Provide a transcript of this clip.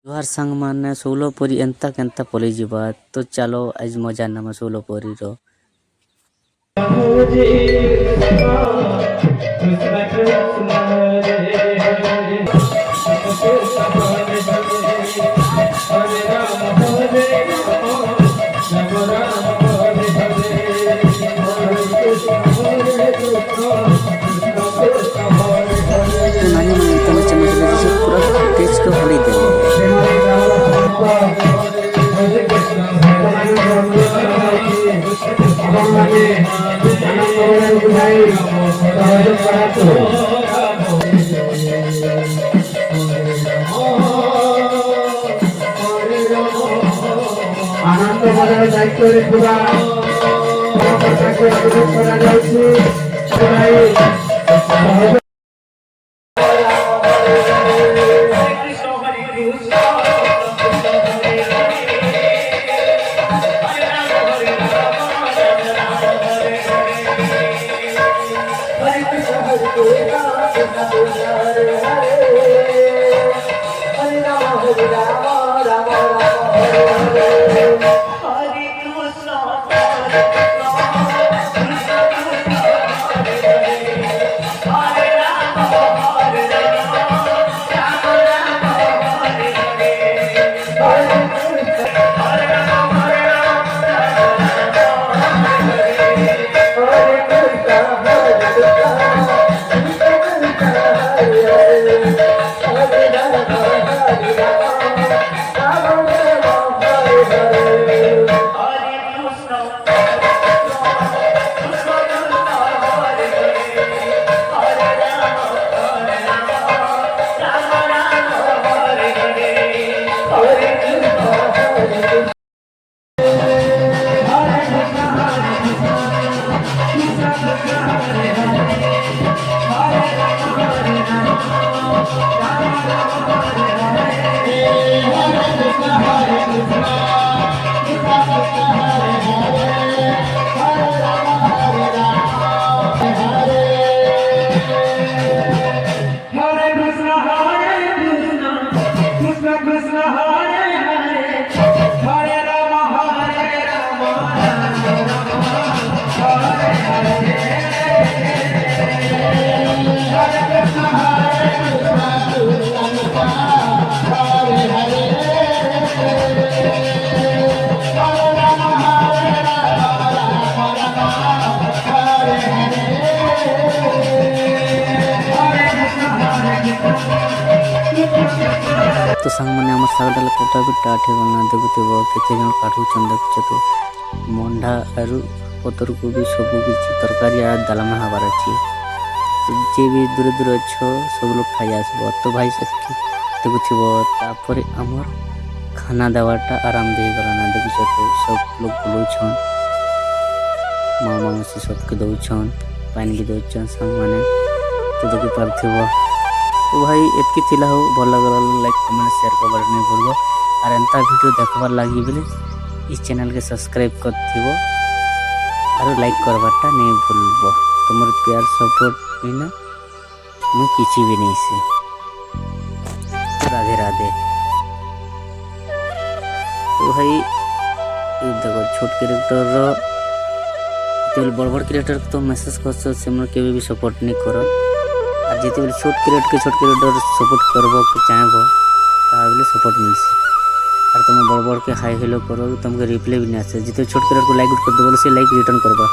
जुहार संग माने सोलोपुरी एंता केंता पलि जिबा तो चलो आज मजा नामा सोलोपुरी रो तो नानी मन इतना चमच लगी पूरा तेज को हली दे আনন্দ বাজার দায়িত্বের পুরা করা যাচ্ছে तो संग माने हमर सागडल कोटा भी टाठे बना देखुथिब केते जन काटुछन देखुछ तो मंडा आरु पतर कोबी सब किछि तरकारी आ दालमा हबार अछि जे भी दूर दूर अच्छो सब लोग खाइ आसबो तो भाई सबके देखुथिब तापरे हमर खाना देवाटा आराम दे गला ना देखुछ तो सब लोग बोलुछन मामा मसी सबके दउछन पानी भी दउछन संग माने तो देखि पारथिब तो भाई एतकी थिला हो भल लगला लाइक कमेंट शेयर करबार नहीं भूलबो और एंता वीडियो देखबार लागि बेले इस चैनल के सब्सक्राइब करथिबो और लाइक करबाटा नहीं भूलबो तुमर प्यार सपोर्ट बिना मु किछि भी नहीं से राधे राधे। तो भाई ये देखो छोट कैरेक्टर रो तो बड़ बड़ कैरेक्टर तो मैसेज करछ से मन केबे भी सपोर्ट नहीं करो আর যেতে ছোট ক্রিয়েটর সপোর্ট করব চাইব তাহলে সপোর্ট মিলছে আর তুমি বড় বড় কে হাই হেলো করো তোমাকে রিপ্লাই भी नहीं আসে যেতে ছোট ক্রিয়েটর को लाइक कर दो बोले से लाइक रिटर्न करबा।